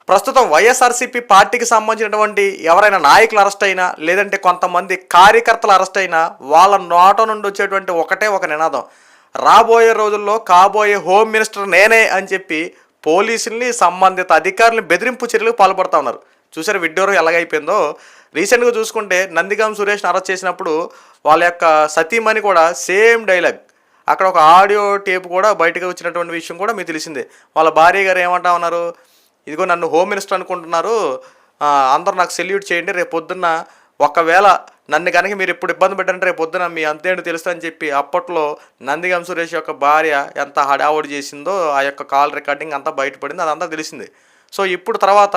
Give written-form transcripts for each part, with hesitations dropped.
ప్రస్తుతం వైఎస్ఆర్సీపీ పార్టీకి సంబంధించినటువంటి ఎవరైనా నాయకులు అరెస్ట్ అయినా లేదంటే కొంతమంది కార్యకర్తలు అరెస్ట్ అయినా వాళ్ళ నోట నుండి వచ్చేటువంటి ఒకటే ఒక నినాదం, రాబోయే రోజుల్లో కాబోయే హోమ్ మినిస్టర్ నేనే అని చెప్పి పోలీసుల్ని సంబంధిత అధికారులను బెదిరింపు చర్యలకు పాల్పడుతూ ఉన్నారు. చూసారు విడ్డూరం ఎలాగైపోయిందో. రీసెంట్గా చూసుకుంటే నందిగాం సురేష్ని అరెస్ట్ చేసినప్పుడు వాళ్ళ యొక్క సతీమణి కూడా సేమ్ డైలాగ్, అక్కడ ఒక ఆడియో టేప్ కూడా బయటకు వచ్చినటువంటి విషయం కూడా మీకు తెలిసిందే. వాళ్ళ భార్య గారు ఏమంటా ఉన్నారు, ఇదిగో నన్ను హోమ్ మినిస్టర్ అనుకుంటున్నారు, అందరూ నాకు సెల్యూట్ చేయండి, రేపు పొద్దున్న ఒకవేళ నన్ను కనుక మీరు ఎప్పుడు ఇబ్బంది పెట్టండి రేపు పొద్దున మీ అంతేంటి తెలుస్తా అని చెప్పి అప్పట్లో నందిగాం సురేష్ యొక్క భార్య ఎంత హడావుడి చేసిందో ఆ యొక్క కాల్ రికార్డింగ్ అంతా బయటపడింది, అదంతా తెలిసింది. సో ఇప్పుడు తర్వాత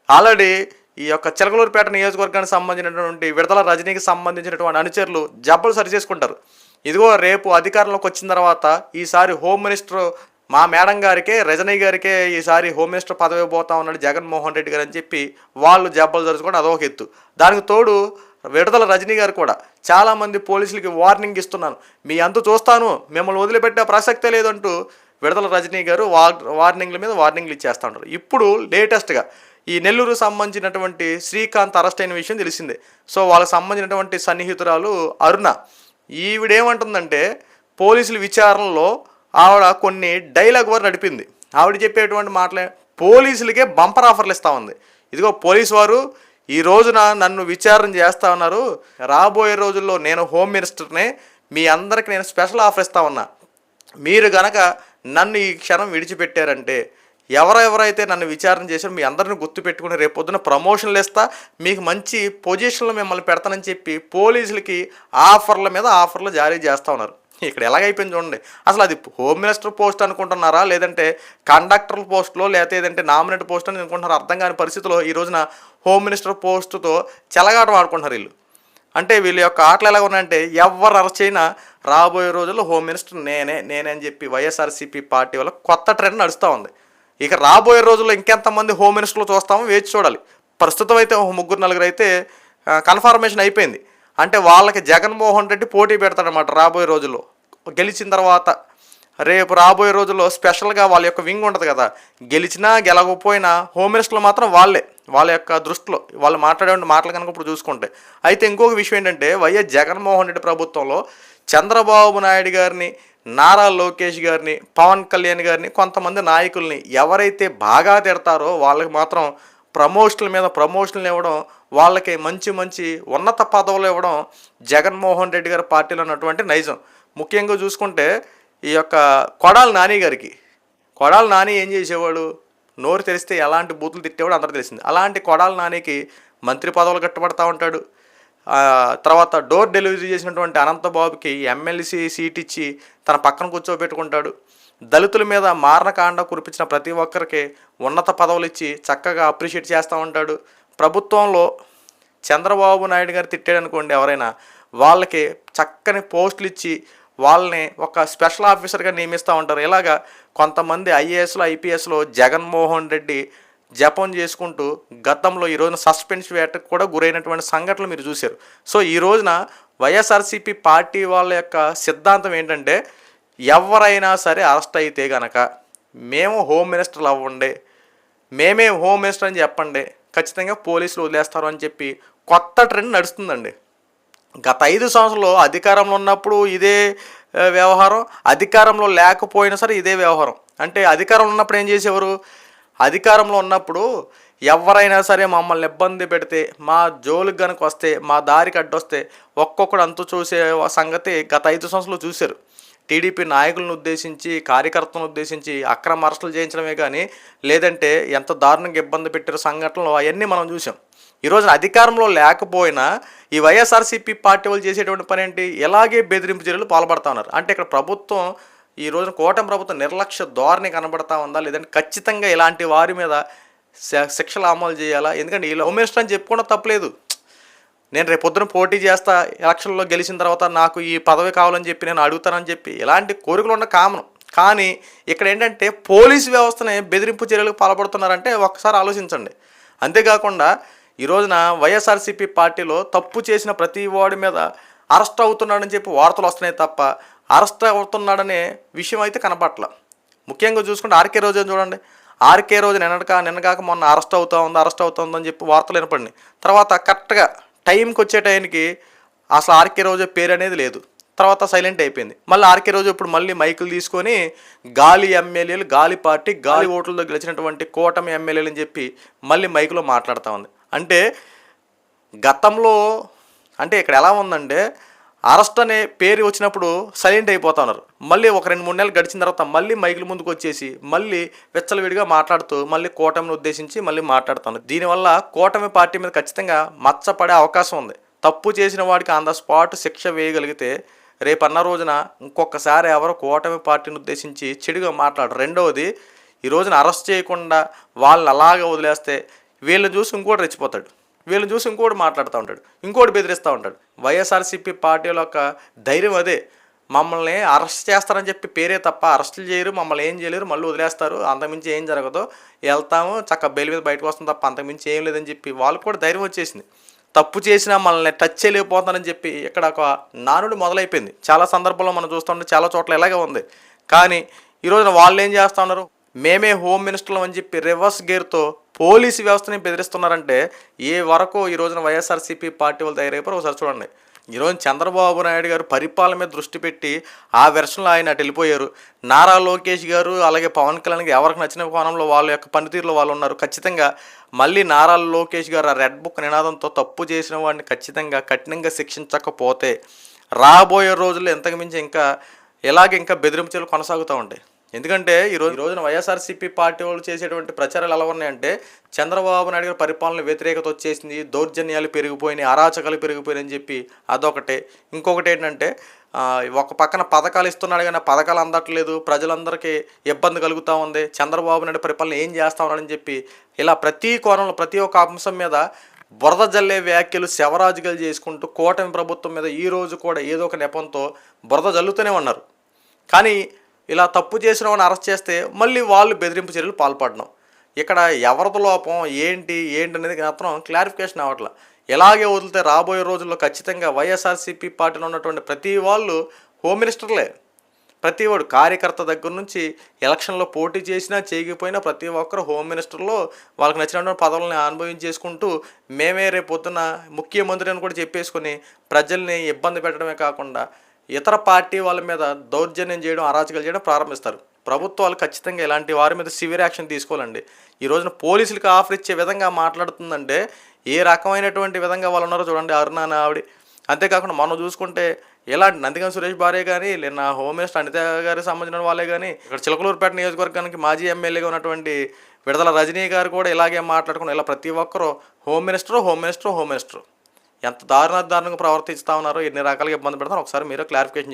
ఆల్రెడీ ఈ యొక్క చిలకలూరుపేట నియోజకవర్గానికి సంబంధించినటువంటి విడుదల రజనీకి సంబంధించినటువంటి అనుచరులు జబ్బలు సరిచేసుకుంటారు. ఇదిగో రేపు అధికారంలోకి వచ్చిన తర్వాత ఈసారి హోమ్ మినిస్టర్ మా మేడం గారికే రజనీ గారికే ఈసారి హోమ్ మినిస్టర్ పదవి పోతా ఉన్నాడు జగన్మోహన్ రెడ్డి గారు అని చెప్పి వాళ్ళు జబ్బలు జరుచుకోవడం అదొక ఎత్తు. దానికి తోడు విడుదల రజనీ గారు కూడా చాలామంది పోలీసులకి వార్నింగ్ ఇస్తున్నాను, మీ అంతు చూస్తాను, మిమ్మల్ని వదిలిపెట్టే ప్రసక్తే లేదంటూ విడుదల రజనీ గారు వార్నింగ్ల మీద వార్నింగ్లు ఇచ్చేస్తూ ఉంటారు. ఇప్పుడు లేటెస్ట్గా ఈ నెల్లూరు సంబంధించినటువంటి శ్రీకాంత్ అరెస్ట్ అయిన విషయం తెలిసిందే. సో వాళ్ళకి సంబంధించినటువంటి సన్నిహితురాలు అరుణ, ఈవిడేమంటుందంటే పోలీసుల విచారణలో ఆవిడ కొన్ని డైలాగ్ వారు నడిపింది. ఆవిడ చెప్పేటువంటి మాటలే పోలీసులకే బంపర్ ఆఫర్లు ఇస్తూ ఉంది. ఇదిగో పోలీసు వారు ఈ రోజున నన్ను విచారణ చేస్తూ ఉన్నారు, రాబోయే రోజుల్లో నేను హోమ్ మినిస్టర్నే, మీ అందరికి నేను స్పెషల్ ఆఫర్ ఇస్తా ఉన్నా, మీరు గనక నన్ను ఈ క్షణం విడిచిపెట్టారంటే ఎవరెవరైతే నన్ను విచారణ చేశారో మీ అందరిని గుర్తుపెట్టుకుని రేపు పొద్దున ప్రమోషన్లు ఇస్తా, మీకు మంచి పొజిషన్లో మిమ్మల్ని పెడతానని చెప్పి పోలీసులకి ఆఫర్ల మీద ఆఫర్లు జారీ చేస్తూ ఉన్నారు. ఇక్కడ ఎలాగైపోయింది చూడండి. అసలు అది హోమ్ మినిస్టర్ పోస్ట్ అనుకుంటున్నారా లేదంటే కండక్టర్ పోస్ట్లో లేకపోతే ఏదంటే నామినేట్ పోస్ట్ అని అనుకుంటున్నారా అర్థం కాని పరిస్థితిలో ఈ రోజున హోమ్ మినిస్టర్ పోస్టుతో చెలగాటం ఆడుకుంటున్నారు వీళ్ళు. అంటే వీళ్ళ యొక్క ఆటలు ఎలా ఉన్నాయంటే ఎవరు అరెస్ట్ అయినా రాబోయే రోజుల్లో హోమ్ మినిస్టర్ నేనే అని చెప్పి వైఎస్ఆర్సీపీ పార్టీ వల్ల కొత్త ట్రెండ్ నడుస్తూ ఉంది. ఇక రాబోయే రోజుల్లో ఇంకెంతమంది హోమ్ మినిస్టర్లు చూస్తామో వేచి చూడాలి. ప్రస్తుతం అయితే 3-4 అయితే కన్ఫర్మేషన్ అయిపోయింది. అంటే వాళ్ళకి జగన్మోహన్ రెడ్డి పోటీ పెడతాడనమాట రాబోయే రోజుల్లో. గెలిచిన తర్వాత రేపు రాబోయే రోజుల్లో స్పెషల్గా వాళ్ళ యొక్క వింగ్ ఉంటుంది కదా, గెలిచినా గెలవకపోయినా హోమ్ మినిస్టర్లు మాత్రం వాళ్ళే, వాళ్ళ యొక్క దృష్టిలో వాళ్ళు మాట్లాడే మాటలు కనుక ఇప్పుడు చూసుకుంటే. అయితే ఇంకొక విషయం ఏంటంటే వైఎస్ జగన్మోహన్ రెడ్డి ప్రభుత్వంలో చంద్రబాబు నాయుడు గారిని, నారా లోకేష్ గారిని, పవన్ కళ్యాణ్ గారిని, కొంతమంది నాయకుల్ని ఎవరైతే బాగా తిడతారో వాళ్ళకి మాత్రం ప్రమోషన్ల మీద ప్రమోషన్లు ఇవ్వడం, వాళ్ళకి మంచి మంచి ఉన్నత పదవులు ఇవ్వడం జగన్మోహన్ రెడ్డి గారి పార్టీలో ఉన్నటువంటి నైజం. ముఖ్యంగా చూసుకుంటే ఈ యొక్క కొడాలి నాని గారికి, కొడాలి నాని ఏం చేసేవాడు, నోరు తెరిస్తే ఎలాంటి బూతులు తిట్టేవాడు అందరూ తెలిసింది. అలాంటి కొడాలి నానికి మంత్రి పదవులు కట్టబడతా ఉంటాడు. తర్వాత డోర్ డెలివరీ చేసినటువంటి అనంతబాబుకి ఎమ్మెల్సీ సీట్ ఇచ్చి తన పక్కన కూర్చోబెట్టుకుంటాడు. దళితుల మీద మారణకాండ కురిపించిన ప్రతి ఒక్కరికి ఉన్నత పదవులు ఇచ్చి చక్కగా అప్రిషియేట్ చేస్తూ ఉంటాడు. ప్రభుత్వంలో చంద్రబాబు నాయుడు గారు తిట్టాడు అనుకోండి ఎవరైనా, వాళ్ళకి చక్కని పోస్టులు ఇచ్చి వాళ్ళని ఒక స్పెషల్ ఆఫీసర్గా నియమిస్తూ ఉంటారు. ఇలాగా కొంతమంది ఐఏఎస్లు ఐపీఎస్లో జగన్మోహన్ రెడ్డి జపం చేసుకుంటూ గతంలో ఈ రోజున సస్పెన్స్ వేటకు కూడా గురైనటువంటి సంఘటనలు మీరు చూశారు. సో ఈ రోజున వైఎస్ఆర్సీపీ పార్టీ వాళ్ళ యొక్క సిద్ధాంతం ఏంటంటే ఎవరైనా సరే అరెస్ట్ అయితే కనుక మేము హోమ్ మినిస్టర్లు అవ్వండి, మేమే హోమ్ మినిస్టర్ అని చెప్పండి, ఖచ్చితంగా పోలీసులు వదిలేస్తారు అని చెప్పి కొత్త ట్రెండ్ నడుస్తుందండి. గత 5 సంవత్సరాలు అధికారంలో ఉన్నప్పుడు ఇదే వ్యవహారం, అధికారంలో లేకపోయినా సరే ఇదే వ్యవహారం. అంటే అధికారంలో ఉన్నప్పుడు ఏం చేసేవారు, అధికారంలో ఉన్నప్పుడు ఎవరైనా సరే మమ్మల్ని ఇబ్బంది పెడితే, మా జోలికి కనుక వస్తే, మా దారికి అడ్డొస్తే ఒక్కొక్కడు అంతు చూసే సంగతి గత 5 సంవత్సరాలు చూశారు. టీడీపీ నాయకులను ఉద్దేశించి, కార్యకర్తలను ఉద్దేశించి అక్రమ అరెస్టులు చేయించడమే కానీ లేదంటే ఎంత దారుణంగా ఇబ్బంది పెట్టిన సంఘటనలు అవన్నీ మనం చూసాం. ఈరోజు అధికారంలో లేకపోయినా ఈ వైఎస్ఆర్సీపీ పార్టీ వాళ్ళు చేసేటువంటి పని ఏంటి, ఎలాగే బెదిరింపు చర్యలు పాల్పడతా ఉన్నారు. అంటే ఇక్కడ ప్రభుత్వం ఈ రోజున కూటమి ప్రభుత్వం నిర్లక్ష్య ధోరణి కనబడతా ఉందా, లేదంటే ఖచ్చితంగా ఇలాంటి వారి మీద శిక్షలు అమలు చేయాలా? ఎందుకంటే ఈ హోమ్ మినిస్టర్ అని చెప్పుకోవడం తప్పలేదు. నేను రేపు పొద్దున పోటీ చేస్తా, ఎలక్షన్లో గెలిచిన తర్వాత నాకు ఈ పదవి కావాలని చెప్పి నేను అడుగుతానని చెప్పి ఇలాంటి కోరికలు ఉన్న కామన్. కానీ ఇక్కడ ఏంటంటే పోలీసు వ్యవస్థని బెదిరింపు చర్యలకు పాల్పడుతున్నారంటే ఒక్కసారి ఆలోచించండి. అంతేకాకుండా ఈ రోజున వైఎస్ఆర్సీపీ పార్టీలో తప్పు చేసిన ప్రతి వాడి మీద అరెస్ట్ అవుతున్నాడని చెప్పి వార్తలు వస్తున్నాయి తప్ప అరెస్ట్ అవుతున్నాడనే విషయం అయితే కనపట్ల. ముఖ్యంగా చూసుకుంటే ఆర్కే రోజా చూడండి, ఆర్కే రోజు నిన్నగాక మొన్న అరెస్ట్ అవుతుందని చెప్పి వార్తలు వినపడినాయి. తర్వాత కరెక్ట్గా టైంకి వచ్చే టైంకి అసలు ఆర్కే రోజు పేరు అనేది లేదు. తర్వాత సైలెంట్ అయిపోయింది. మళ్ళీ ఆర్కే రోజు ఇప్పుడు మళ్ళీ మైకులు తీసుకొని గాలి ఎమ్మెల్యేలు, గాలి పార్టీ, గాలి ఓట్లతో గెలిచినటువంటి కూటమి ఎమ్మెల్యేలు అని చెప్పి మళ్ళీ మైకులో మాట్లాడుతూ ఉంది. అంటే గతంలో అంటే ఇక్కడ ఎలా ఉందంటే అరెస్ట్ అనే పేరు వచ్చినప్పుడు సైలెంట్ అయిపోతున్నారు. మళ్ళీ ఒక 2-3 నెలలు గడిచిన తర్వాత మళ్ళీ మైకుల ముందుకు వచ్చేసి మళ్ళీ విచ్చలవిడిగా మాట్లాడుతూ మళ్ళీ కూటమిని ఉద్దేశించి మళ్ళీ మాట్లాడుతున్నారు. దీనివల్ల కూటమి పార్టీ మీద ఖచ్చితంగా మచ్చపడే అవకాశం ఉంది. తప్పు చేసిన వాడికి ఆన్ ద స్పాట్ శిక్ష వేయగలిగితే రేపన్న రోజున ఇంకొకసారి ఎవరు కూటమి పార్టీని ఉద్దేశించి చెడుగా మాట్లాడరు. రెండవది, ఈ రోజున అరెస్ట్ చేయకుండా వాళ్ళని అలాగే వదిలేస్తే వీళ్ళని చూసి ఇంకోటి రెచ్చిపోతాడు, వీళ్ళని చూసి ఇంకోటి మాట్లాడుతూ ఉంటాడు, ఇంకోటి బెదిరిస్తూ ఉంటాడు. వైఎస్ఆర్సీపీ పార్టీల యొక్క ధైర్యం అదే. మమ్మల్ని అరెస్ట్ చేస్తారని చెప్పి పేరే తప్ప అరెస్టులు చేయరు, మమ్మల్ని ఏం చేయలేరు, మళ్ళీ వదిలేస్తారు, అంతకుమించి ఏం జరగదు, వెళ్తాము చక్క బెయిల్ మీద బయటకు వస్తాం తప్ప అంతకుమించి ఏం లేదని చెప్పి వాళ్ళకు కూడా ధైర్యం వచ్చేసింది. తప్పు చేసినా మనల్ని టచ్ చేయలేకపోతానని చెప్పి ఇక్కడ ఒక నానుడు మొదలైపోయింది. చాలా సందర్భాల్లో మనం చూస్తుంటే చాలా చోట్ల ఇలాగే ఉంది. కానీ ఈ రోజున వాళ్ళు ఏం చేస్తూ ఉన్నారు, మేమే హోమ్ మినిస్టర్లు అని చెప్పి రివర్స్ గేర్తో పోలీసు వ్యవస్థని బెదిరిస్తున్నారంటే ఏ వరకు ఈ రోజున వైఎస్ఆర్సీపీ పార్టీ వాళ్ళు తయారైపోయారు ఒకసారి చూడండి. ఈరోజు చంద్రబాబు నాయుడు గారు పరిపాలన మీద దృష్టి పెట్టి ఆ వెర్షన్లో ఆయన అటు వెళ్ళిపోయారు. నారా లోకేష్ గారు అలాగే పవన్ కళ్యాణ్ ఎవరికి నచ్చిన కోణంలో వాళ్ళ యొక్క పనితీరులో వాళ్ళు ఉన్నారు. ఖచ్చితంగా మళ్ళీ నారా లోకేష్ గారు ఆ రెడ్ బుక్ నినాదంతో తప్పు చేసిన వాడిని ఖచ్చితంగా కఠినంగా శిక్షించకపోతే రాబోయే రోజుల్లో ఎంతకు మించి ఇంకా బెదిరింపులు కొనసాగుతూ ఉంటాయి. ఎందుకంటే ఈ రోజున వైఎస్ఆర్సీపీ పార్టీ వాళ్ళు చేసేటువంటి ప్రచారాలు ఎలా ఉన్నాయంటే చంద్రబాబు నాయుడు గారి పరిపాలన వ్యతిరేకత వచ్చేసింది, దౌర్జన్యాలు పెరిగిపోయినాయి, అరాచకాలు పెరిగిపోయినాయని చెప్పి అదొకటే. ఇంకొకటి ఏంటంటే ఒక పక్కన పథకాలు ఇస్తున్నాడు కానీ పథకాలు అందట్లేదు, ప్రజలందరికీ ఇబ్బంది కలుగుతూ ఉంది, చంద్రబాబు నాయుడు పరిపాలన ఏం చేస్తా ఉన్నాడని చెప్పి ఇలా ప్రతి కోణంలో ప్రతి ఒక్క అంశం మీద బురద జల్లే వ్యాఖ్యలు శవరాజుగాలు చేసుకుంటూ కూటమి ప్రభుత్వం మీద ఈరోజు కూడా ఏదో ఒక నెపంతో బురద జల్లుతూనే ఉన్నారు. కానీ ఇలా తప్పు చేసిన వాళ్ళని అరెస్ట్ చేస్తే మళ్ళీ వాళ్ళు బెదిరింపు చర్యలు పాల్పడడం. ఇక్కడ ఎవరిది లోపం ఏంటి అనేది మాత్రం క్లారిఫికేషన్ అవ్వట్ల. ఇలాగే వదిలితే రాబోయే రోజుల్లో ఖచ్చితంగా వైఎస్ఆర్సీపీ పార్టీలో ఉన్నటువంటి ప్రతి వాళ్ళు హోమ్ మినిస్టర్లే. ప్రతి వాడు కార్యకర్త దగ్గర నుంచి ఎలక్షన్లో పోటీ చేసినా చేయకపోయినా ప్రతి ఒక్కరు హోమ్ మినిస్టర్లో వాళ్ళకి నచ్చినటువంటి పదవులను అనుభవించేసుకుంటూ మేమే రేపు పొద్దున ముఖ్యమంత్రి అని కూడా చెప్పేసుకొని ప్రజల్ని ఇబ్బంది పెట్టడమే కాకుండా ఇతర పార్టీ వాళ్ళ మీద దౌర్జన్యం చేయడం, అరాచకాలు చేయడం ప్రారంభిస్తారు. ప్రభుత్వాలు ఖచ్చితంగా ఇలాంటి వారి మీద సివియర్ యాక్షన్ తీసుకోవాలండి. ఈ రోజున పోలీసులకు ఆఫర్ ఇచ్చే విధంగా మాట్లాడుతుందంటే ఏ రకమైనటువంటి విధంగా వాళ్ళు ఉన్నారో చూడండి. అరుణ ఆవిడ అంతేకాకుండా మనం చూసుకుంటే ఇలాంటి నందిగం సురేష్ భార్య కానీ నా హోమ్ మినిస్టర్ అనిత గారికి సంబంధించిన వాళ్ళే కానీ ఇక్కడ చిలకలూరుపేట నియోజకవర్గానికి మాజీ ఎమ్మెల్యేగా ఉన్నటువంటి విడుదల రజనీ గారు కూడా ఇలాగే మాట్లాడుకుని ఇలా ప్రతి ఒక్కరూ హోమ్ మినిస్టర్ ఎంత దారుణంగా ప్రవర్తిస్తూ ఉన్నారో, ఎన్ని రకాలుగా ఇబ్బంది పెడతారో ఒకసారి మీరు క్లారిఫికేషన్ చేసి